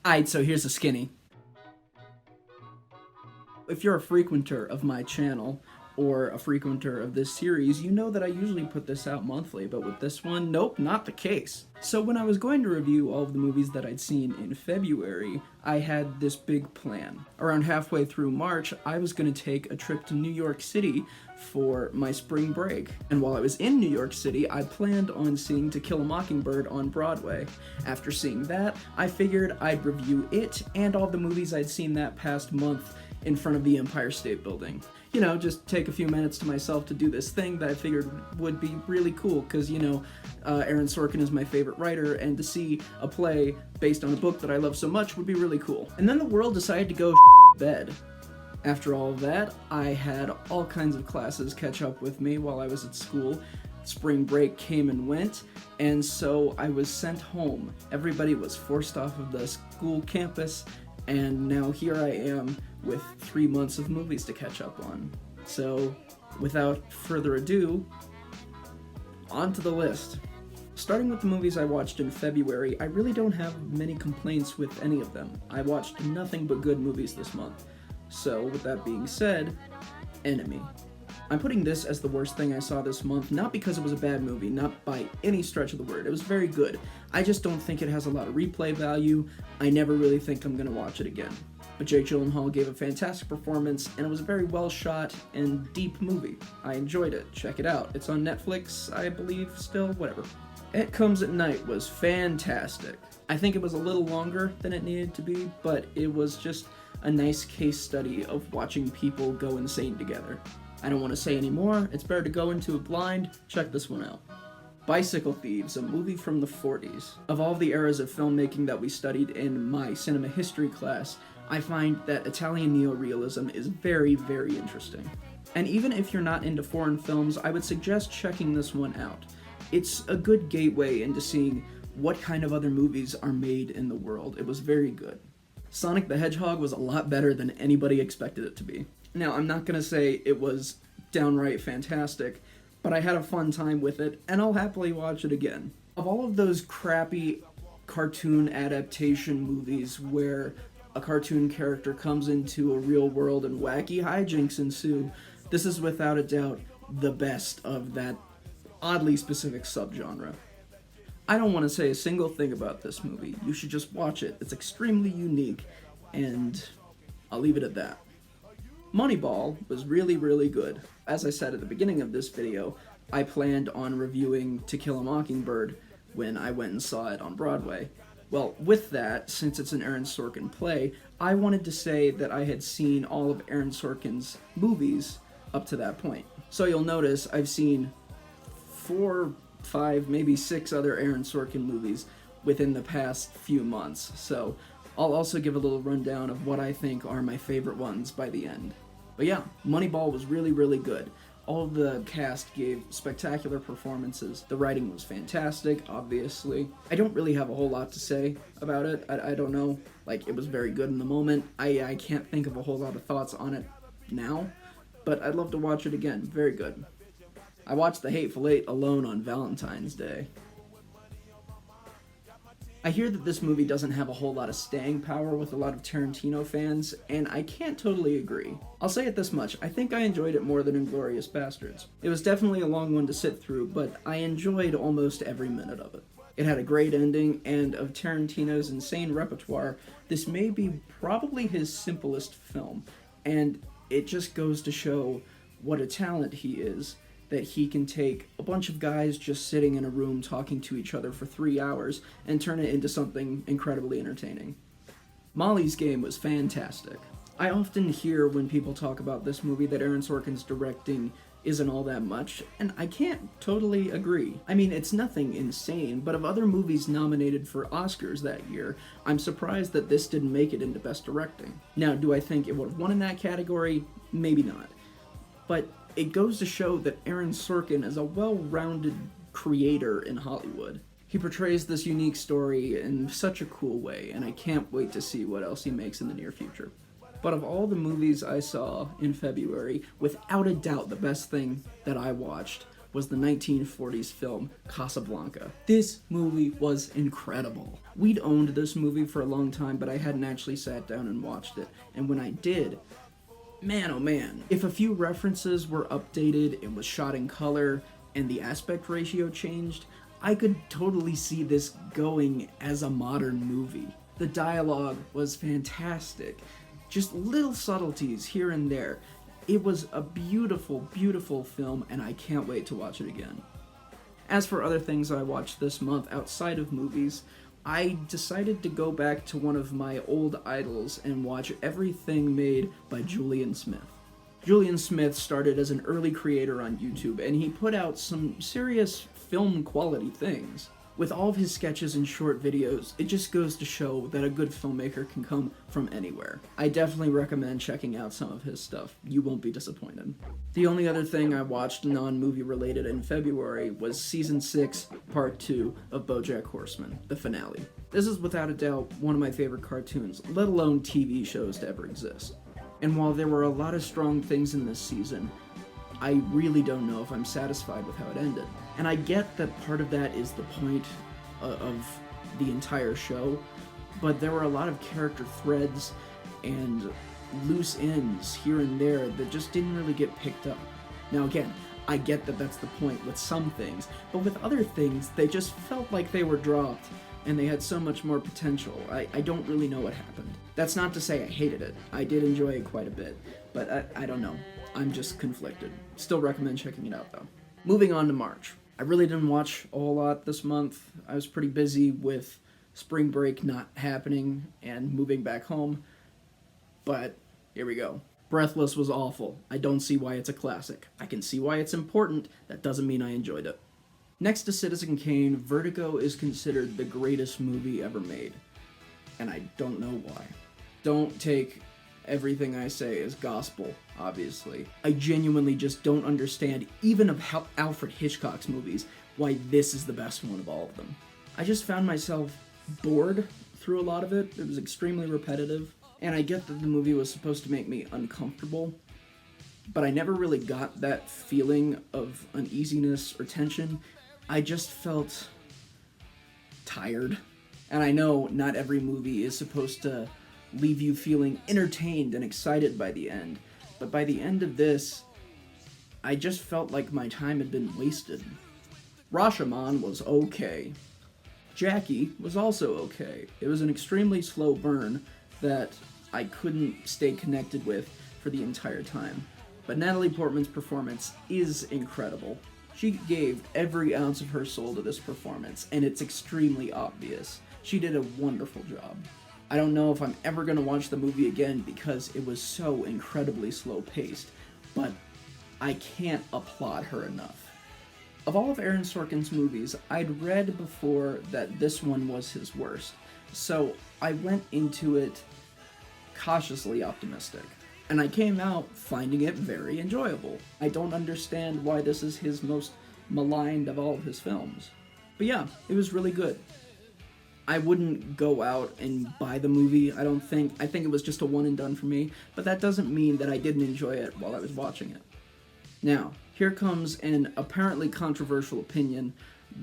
Alright, so here's a skinny. If you're a frequenter of my channel, or a frequenter of this series, you know that I usually put this out monthly, but with this one, nope, not the case. So when I was going to review all of the movies that I'd seen in February, I had this big plan. Around halfway through March, I was going to take a trip to New York City for my spring break. And while I was in New York City, I planned on seeing To Kill a Mockingbird on Broadway. After seeing that, I figured I'd review it and all the movies I'd seen that past month in front of the Empire State Building. You know, just take a few minutes to myself to do this thing that I figured would be really cool, because, you know, Aaron Sorkin is my favorite writer, and to see a play based on a book that I love so much would be really cool. And then the world decided to go bed. After all of that, I had all kinds of classes catch up with me while I was at school. Spring break came and went, and so I was sent home. Everybody was forced off of the school campus, and now here I am with 3 months of movies to catch up on. So, without further ado, on to the list. Starting with the movies I watched in February, I really don't have many complaints with any of them. I watched nothing but good movies this month. So, with that being said, Enemy. I'm putting this as the worst thing I saw this month, not because it was a bad movie, not by any stretch of the word. It was very good. I just don't think it has a lot of replay value. I never really think I'm gonna watch it again. But Jake Gyllenhaal gave a fantastic performance, and it was a very well shot and deep movie. I enjoyed it. Check it out. It's on Netflix, I believe, still, whatever. It Comes at Night was fantastic. I think it was a little longer than it needed to be, but it was just a nice case study of watching people go insane together. I don't want to say any more. It's better to go into it blind. Check this one out. Bicycle Thieves, a movie from the 40s. Of all the eras of filmmaking that we studied in my cinema history class, I find that Italian neorealism is very, very interesting. And even if you're not into foreign films, I would suggest checking this one out. It's a good gateway into seeing what kind of other movies are made in the world. It was very good. Sonic the Hedgehog was a lot better than anybody expected it to be. Now, I'm not gonna say it was downright fantastic, but I had a fun time with it, and I'll happily watch it again. Of all of those crappy cartoon adaptation movies where a cartoon character comes into a real world and wacky hijinks ensue, this is without a doubt the best of that oddly specific subgenre. I don't want to say a single thing about this movie. You should just watch it. It's extremely unique, and I'll leave it at that. Moneyball was really, really good. As I said at the beginning of this video, I planned on reviewing To Kill a Mockingbird when I went and saw it on Broadway. Well, with that, since it's an Aaron Sorkin play, I wanted to say that I had seen all of Aaron Sorkin's movies up to that point. So you'll notice I've seen 4, 5, maybe 6 other Aaron Sorkin movies within the past few months, so I'll also give a little rundown of what I think are my favorite ones by the end. But yeah, Moneyball was really, really good. All of the cast gave spectacular performances. The writing was fantastic, obviously. I don't really have a whole lot to say about it. I don't know. Like, it was very good in the moment. I can't think of a whole lot of thoughts on it now, but I'd love to watch it again. Very good. I watched The Hateful Eight alone on Valentine's Day. I hear that this movie doesn't have a whole lot of staying power with a lot of Tarantino fans, and I can't totally agree. I'll say it this much, I think I enjoyed it more than Inglourious Basterds. It was definitely a long one to sit through, but I enjoyed almost every minute of it. It had a great ending, and of Tarantino's insane repertoire, this may be probably his simplest film, and it just goes to show what a talent he is, that he can take a bunch of guys just sitting in a room talking to each other for 3 hours and turn it into something incredibly entertaining. Molly's Game was fantastic. I often hear when people talk about this movie that Aaron Sorkin's directing isn't all that much, and I can't totally agree. I mean, it's nothing insane, but of other movies nominated for Oscars that year, I'm surprised that this didn't make it into Best Directing. Now, do I think it would have won in that category? Maybe not. But it goes to show that Aaron Sorkin is a well-rounded creator in Hollywood. He portrays this unique story in such a cool way, and I can't wait to see what else he makes in the near future. But of all the movies I saw in February, without a doubt the best thing that I watched was the 1940s film Casablanca. This movie was incredible. We'd owned this movie for a long time, but I hadn't actually sat down and watched it, and when I did, man oh man. If a few references were updated, it was shot in color, and the aspect ratio changed, I could totally see this going as a modern movie. The dialogue was fantastic. Just little subtleties here and there. It was a beautiful, beautiful film, and I can't wait to watch it again. As for other things I watched this month outside of movies, I decided to go back to one of my old idols and watch everything made by Julian Smith. Julian Smith started as an early creator on YouTube, and he put out some serious film quality things. With all of his sketches and short videos, it just goes to show that a good filmmaker can come from anywhere. I definitely recommend checking out some of his stuff. You won't be disappointed. The only other thing I watched non-movie related in February was Season 6, Part 2 of BoJack Horseman, the finale. This is without a doubt one of my favorite cartoons, let alone TV shows to ever exist. And while there were a lot of strong things in this season, I really don't know if I'm satisfied with how it ended. And I get that part of that is the point of the entire show, but there were a lot of character threads and loose ends here and there that just didn't really get picked up. Now again, I get that that's the point with some things, but with other things, they just felt like they were dropped, and they had so much more potential. I don't really know what happened. That's not to say I hated it. I did enjoy it quite a bit, but I don't know. I'm just conflicted. Still recommend checking it out, though. Moving on to March. I really didn't watch a whole lot this month. I was pretty busy with spring break not happening and moving back home, but here we go. Breathless was awful. I don't see why it's a classic. I can see why it's important. That doesn't mean I enjoyed it. Next to Citizen Kane, Vertigo is considered the greatest movie ever made, and I don't know why. Don't take everything I say as gospel, obviously. I genuinely just don't understand, even of Alfred Hitchcock's movies, why this is the best one of all of them. I just found myself bored through a lot of it. It was extremely repetitive, and I get that the movie was supposed to make me uncomfortable, but I never really got that feeling of uneasiness or tension. I just felt tired. And I know not every movie is supposed to leave you feeling entertained and excited by the end, but by the end of this, I just felt like my time had been wasted. Rashomon was okay. Jackie was also okay. It was an extremely slow burn that I couldn't stay connected with for the entire time, but Natalie Portman's performance is incredible. She gave every ounce of her soul to this performance, and it's extremely obvious. She did a wonderful job. I don't know if I'm ever going to watch the movie again because it was so incredibly slow-paced, but I can't applaud her enough. Of all of Aaron Sorkin's movies, I'd read before that this one was his worst, so I went into it cautiously optimistic, and I came out finding it very enjoyable. I don't understand why this is his most maligned of all of his films. But yeah, it was really good. I wouldn't go out and buy the movie, I don't think. I think it was just a one and done for me, but that doesn't mean that I didn't enjoy it while I was watching it. Now, here comes an apparently controversial opinion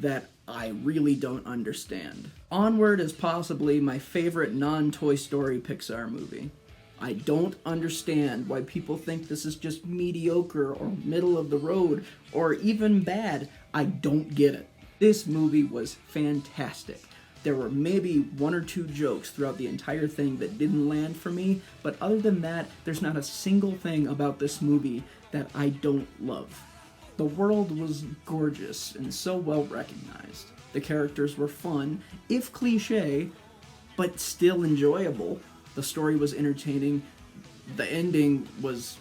that I really don't understand. Onward is possibly my favorite non-Toy Story Pixar movie. I don't understand why people think this is just mediocre or middle of the road or even bad. I don't get it. This movie was fantastic. There were maybe one or two jokes throughout the entire thing that didn't land for me, but other than that, there's not a single thing about this movie that I don't love. The world was gorgeous and so well recognized. The characters were fun, if cliché, but still enjoyable. The story was entertaining. The ending was...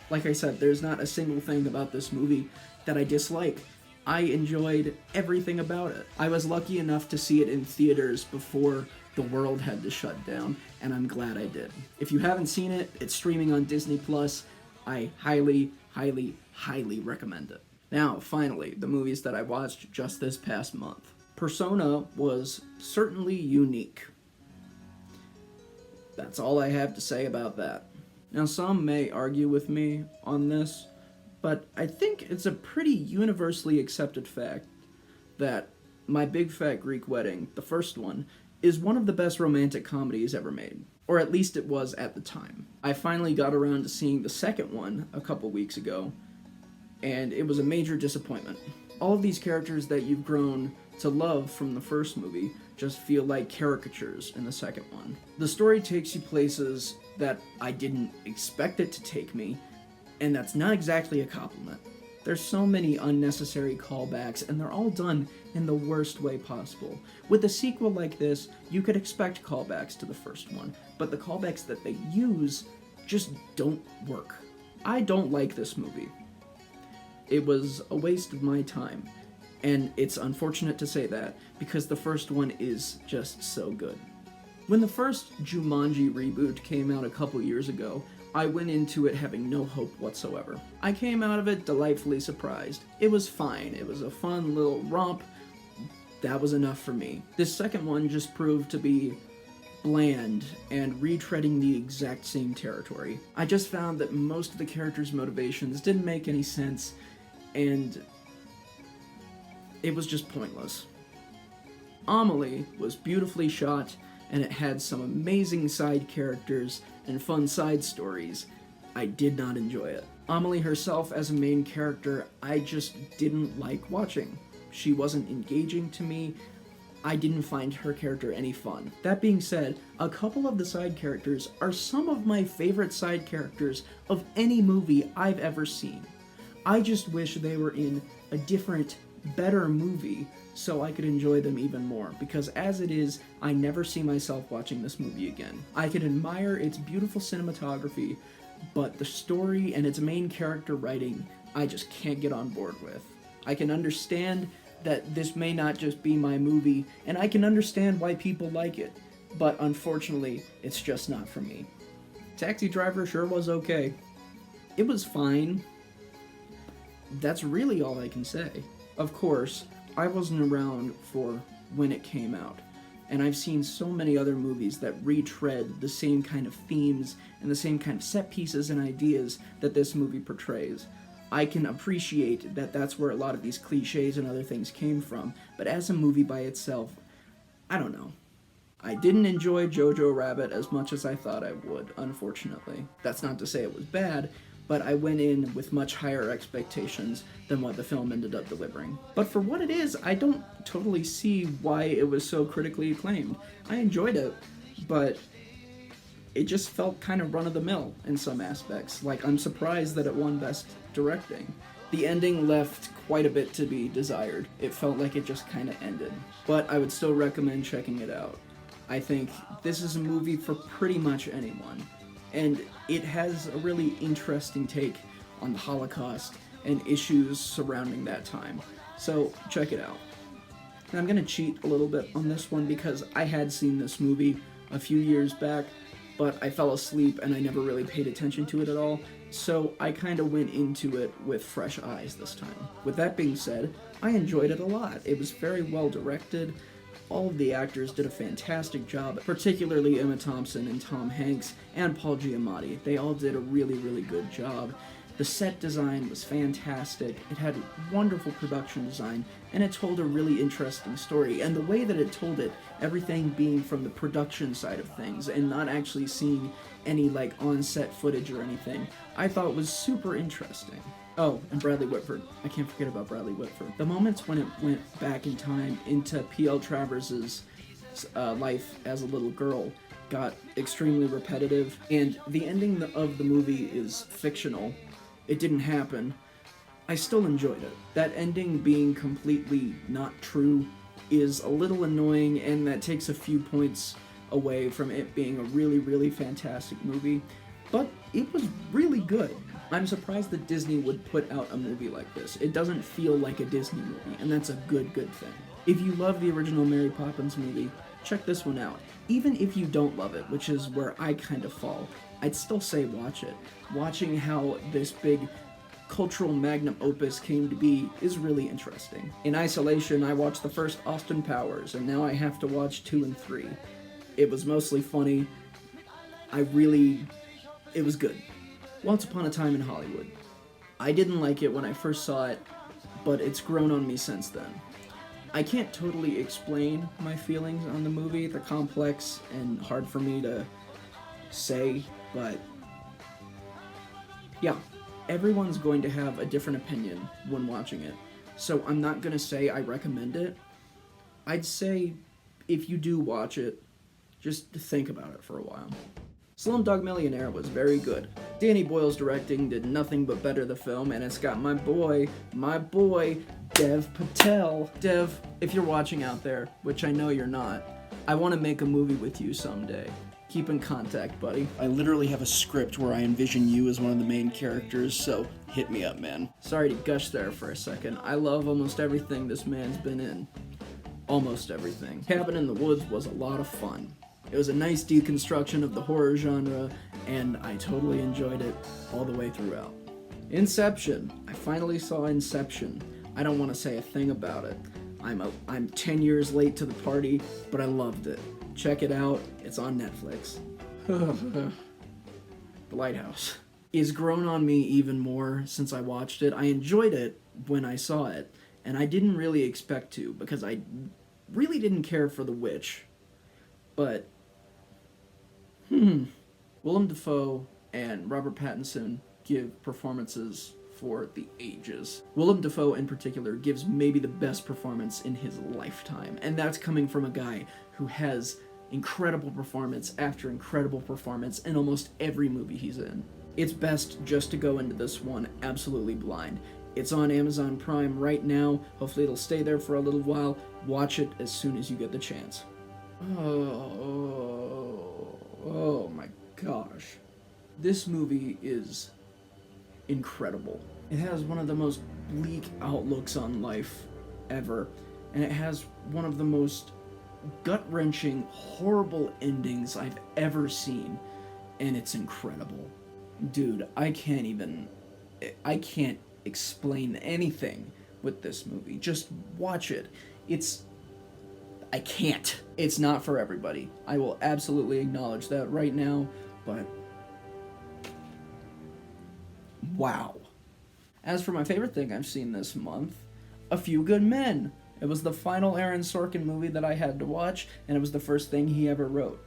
Like I said, there's not a single thing about this movie that I dislike. I enjoyed everything about it. I was lucky enough to see it in theaters before the world had to shut down, and I'm glad I did. If you haven't seen it, it's streaming on Disney+. I highly, highly, highly recommend it. Now, finally, the movies that I watched just this past month. Persona was certainly unique. That's all I have to say about that. Now, some may argue with me on this, but I think it's a pretty universally accepted fact that My Big Fat Greek Wedding, the first one, is one of the best romantic comedies ever made. Or at least it was at the time. I finally got around to seeing the second one a couple weeks ago, and it was a major disappointment. All of these characters that you've grown to love from the first movie just feel like caricatures in the second one. The story takes you places that I didn't expect it to take me, and that's not exactly a compliment. There's so many unnecessary callbacks, and they're all done in the worst way possible. With a sequel like this, you could expect callbacks to the first one, but the callbacks that they use just don't work. I don't like this movie. It was a waste of my time, and it's unfortunate to say that, because the first one is just so good. When the first Jumanji reboot came out a couple years ago, I went into it having no hope whatsoever. I came out of it delightfully surprised. It was fine. It was a fun little romp. That was enough for me. This second one just proved to be bland and retreading the exact same territory. I just found that most of the characters' motivations didn't make any sense, and it was just pointless. Amelie was beautifully shot, and it had some amazing side characters and fun side stories. I did not enjoy it. Amelie herself as a main character, I just didn't like watching. She wasn't engaging to me. I didn't find her character any fun. That being said, a couple of the side characters are some of my favorite side characters of any movie I've ever seen. I just wish they were in a different, better movie so I could enjoy them even more, because as it is, I never see myself watching this movie again. I can admire its beautiful cinematography, but the story and its main character writing, I just can't get on board with. I can understand that this may not just be my movie, and I can understand why people like it, but unfortunately, it's just not for me. Taxi Driver sure was okay. It was fine. That's really all I can say. Of course, I wasn't around for when it came out, and I've seen so many other movies that retread the same kind of themes and the same kind of set pieces and ideas that this movie portrays. I can appreciate that that's where a lot of these cliches and other things came from, but as a movie by itself, I don't know. I didn't enjoy Jojo Rabbit as much as I thought I would, unfortunately. That's not to say it was bad, but I went in with much higher expectations than what the film ended up delivering. But for what it is, I don't totally see why it was so critically acclaimed. I enjoyed it, but it just felt kind of run-of-the-mill in some aspects. Like, I'm surprised that it won Best Directing. The ending left quite a bit to be desired. It felt like it just kind of ended. But I would still recommend checking it out. I think this is a movie for pretty much anyone. And it has a really interesting take on the Holocaust and issues surrounding that time. So, check it out. And I'm going to cheat a little bit on this one because I had seen this movie a few years back, but I fell asleep and I never really paid attention to it at all, so I kind of went into it with fresh eyes this time. With that being said, I enjoyed it a lot. It was very well directed. All of the actors did a fantastic job, particularly Emma Thompson and Tom Hanks and Paul Giamatti. They all did a really, really good job. The set design was fantastic, it had wonderful production design, and it told a really interesting story. And the way that it told it, everything being from the production side of things, and not actually seeing any, like, on-set footage or anything, I thought was super interesting. Oh, and Bradley Whitford. I can't forget about Bradley Whitford. The moments when it went back in time into P.L. Travers' life as a little girl got extremely repetitive, and the ending of the movie is fictional. It didn't happen. I still enjoyed it. That ending being completely not true is a little annoying, and that takes a few points away from it being a really, really fantastic movie, but it was really good. I'm surprised that Disney would put out a movie like this. It doesn't feel like a Disney movie, and that's a good thing. If you love the original Mary Poppins movie, check this one out. Even if you don't love it, which is where I kind of fall, I'd still say watch it. Watching how this big cultural magnum opus came to be is really interesting. In isolation, I watched the first Austin Powers, and now I have to watch 2 and 3. It was mostly funny. It was good. Once Upon a Time in Hollywood. I didn't like it when I first saw it, but it's grown on me since then. I can't totally explain my feelings on the movie. They're complex and hard for me to say, but yeah, everyone's going to have a different opinion when watching it. So I'm not going to say I recommend it. I'd say if you do watch it, just think about it for a while. Slumdog Millionaire was very good. Danny Boyle's directing did nothing but better the film, and it's got my boy, Dev Patel. Dev, if you're watching out there, which I know you're not, I want to make a movie with you someday. Keep in contact, buddy. I literally have a script where I envision you as one of the main characters, so hit me up, man. Sorry to gush there for a second. I love almost everything this man's been in. Almost everything. Cabin in the Woods was a lot of fun. It was a nice deconstruction of the horror genre, and I totally enjoyed it all the way throughout. Inception. I finally saw Inception. I don't want to say a thing about it. I'm 10 years late to the party, but I loved it. Check it out. It's on Netflix. The Lighthouse. It's grown on me even more since I watched it. I enjoyed it when I saw it, and I didn't really expect to, because I really didn't care for the witch. But Willem Dafoe and Robert Pattinson give performances for the ages. Willem Dafoe in particular gives maybe the best performance in his lifetime, and that's coming from a guy who has incredible performance after incredible performance in almost every movie he's in. It's best just to go into this one absolutely blind. It's on Amazon Prime right now. Hopefully it'll stay there for a little while. Watch it as soon as you get the chance. Oh my gosh. This movie is incredible. It has one of the most bleak outlooks on life ever, and it has one of the most gut-wrenching, horrible endings I've ever seen, and it's incredible. Dude, I can't explain anything with this movie. Just watch it. I can't. It's not for everybody. I will absolutely acknowledge that right now, but wow. As for my favorite thing I've seen this month, A Few Good Men. It was the final Aaron Sorkin movie that I had to watch, and it was the first thing he ever wrote.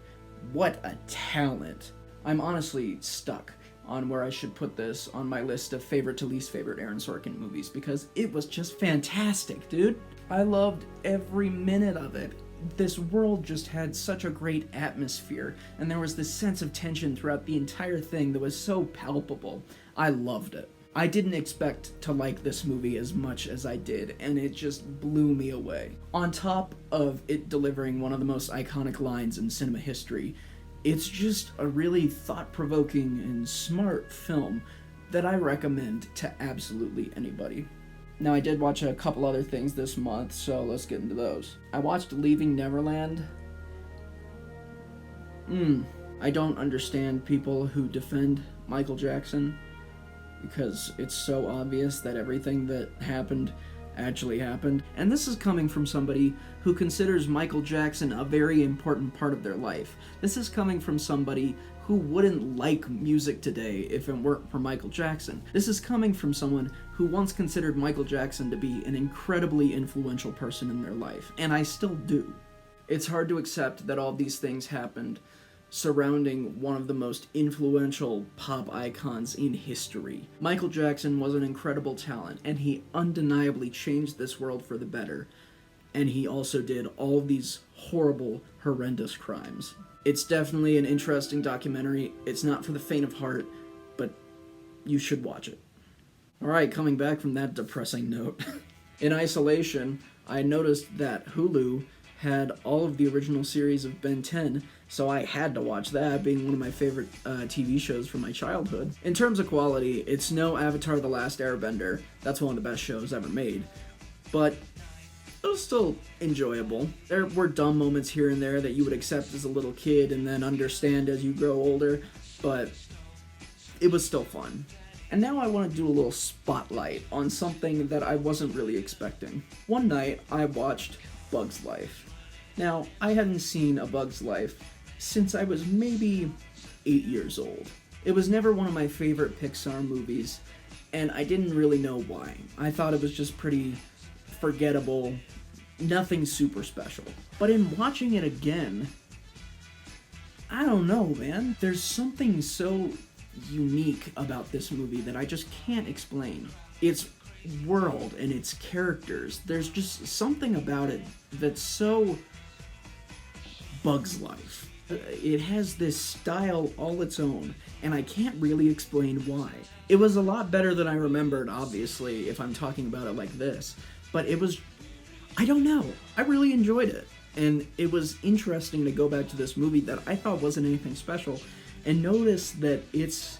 What a talent. I'm honestly stuck on where I should put this on my list of favorite to least favorite Aaron Sorkin movies, because it was just fantastic, dude. I loved every minute of it. This world just had such a great atmosphere, and there was this sense of tension throughout the entire thing that was so palpable. I loved it. I didn't expect to like this movie as much as I did, and it just blew me away. On top of it delivering one of the most iconic lines in cinema history, it's just a really thought-provoking and smart film that I recommend to absolutely anybody. Now, I did watch a couple other things this month, so let's get into those. I watched Leaving Neverland. I don't understand people who defend Michael Jackson, because it's so obvious that everything that happened actually happened. And this is coming from somebody who considers Michael Jackson a very important part of their life. This is coming from somebody who wouldn't like music today if it weren't for Michael Jackson. This is coming from someone who once considered Michael Jackson to be an incredibly influential person in their life, and I still do. It's hard to accept that all these things happened surrounding one of the most influential pop icons in history. Michael Jackson was an incredible talent, and he undeniably changed this world for the better, and he also did all of these horrible, horrendous crimes. It's definitely an interesting documentary. It's not for the faint of heart, but you should watch it. Alright, coming back from that depressing note. In isolation, I noticed that Hulu had all of the original series of Ben 10, so I had to watch that, being one of my favorite TV shows from my childhood. In terms of quality, it's no Avatar: The Last Airbender. That's one of the best shows ever made. But it was still enjoyable. There were dumb moments here and there that you would accept as a little kid and then understand as you grow older, but it was still fun. And now I want to do a little spotlight on something that I wasn't really expecting. One night, I watched Bug's Life. Now, I hadn't seen A Bug's Life since I was maybe 8 years old. It was never one of my favorite Pixar movies, and I didn't really know why. I thought it was just pretty forgettable, nothing super special. But in watching it again, I don't know, man. There's something so unique about this movie that I just can't explain. Its world and its characters, there's just something about it that's so Bug's Life. It has this style all its own, and I can't really explain why. It was a lot better than I remembered, obviously, if I'm talking about it like this, but it was, I don't know, I really enjoyed it. And it was interesting to go back to this movie that I thought wasn't anything special and notice that it's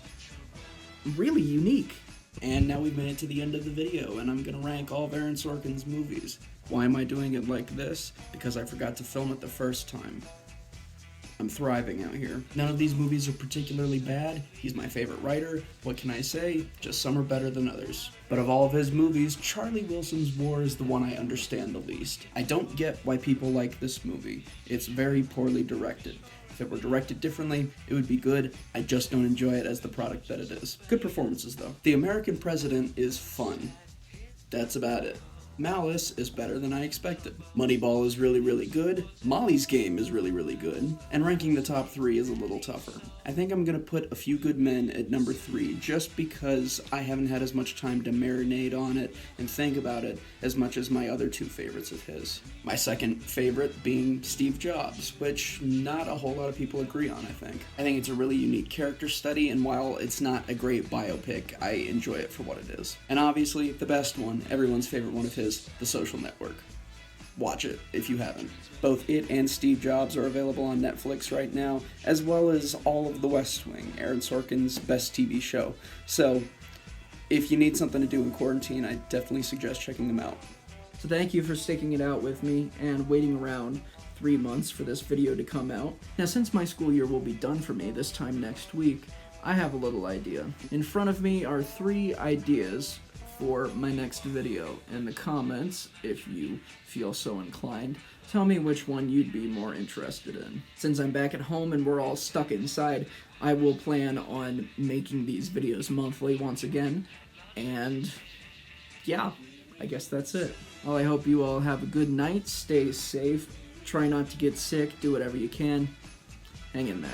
really unique. And now we've made it to the end of the video, and I'm gonna rank all of Aaron Sorkin's movies. Why am I doing it like this? Because I forgot to film it the first time. I'm thriving out here. None of these movies are particularly bad. He's my favorite writer. What can I say? Just some are better than others. But of all of his movies, Charlie Wilson's War is the one I understand the least. I don't get why people like this movie. It's very poorly directed. If it were directed differently, it would be good. I just don't enjoy it as the product that it is. Good performances, though. The American President is fun. That's about it. Malice is better than I expected. Moneyball is really, really good. Molly's Game is really, really good. And ranking the top 3 is a little tougher. I think I'm gonna put A Few Good Men at number 3 just because I haven't had as much time to marinate on it and think about it as much as my other 2 favorites of his. My second favorite being Steve Jobs, which not a whole lot of people agree on, I think. I think it's a really unique character study, and while it's not a great biopic, I enjoy it for what it is. And obviously, the best one, everyone's favorite one of his, The Social Network. Watch it if you haven't. Both it and Steve Jobs are available on Netflix right now, as well as all of The West Wing, Aaron Sorkin's best TV show. So, if you need something to do in quarantine, I definitely suggest checking them out. So thank you for sticking it out with me and waiting around 3 months for this video to come out. Now, since my school year will be done for me this time next week, I have a little idea. In front of me are 3 ideas for my next video. In the comments, if you feel so inclined, tell me which one you'd be more interested in. Since I'm back at home and we're all stuck inside, I will plan on making these videos monthly once again, and yeah, I guess that's it. Well, I hope you all have a good night, stay safe, try not to get sick, do whatever you can, hang in there.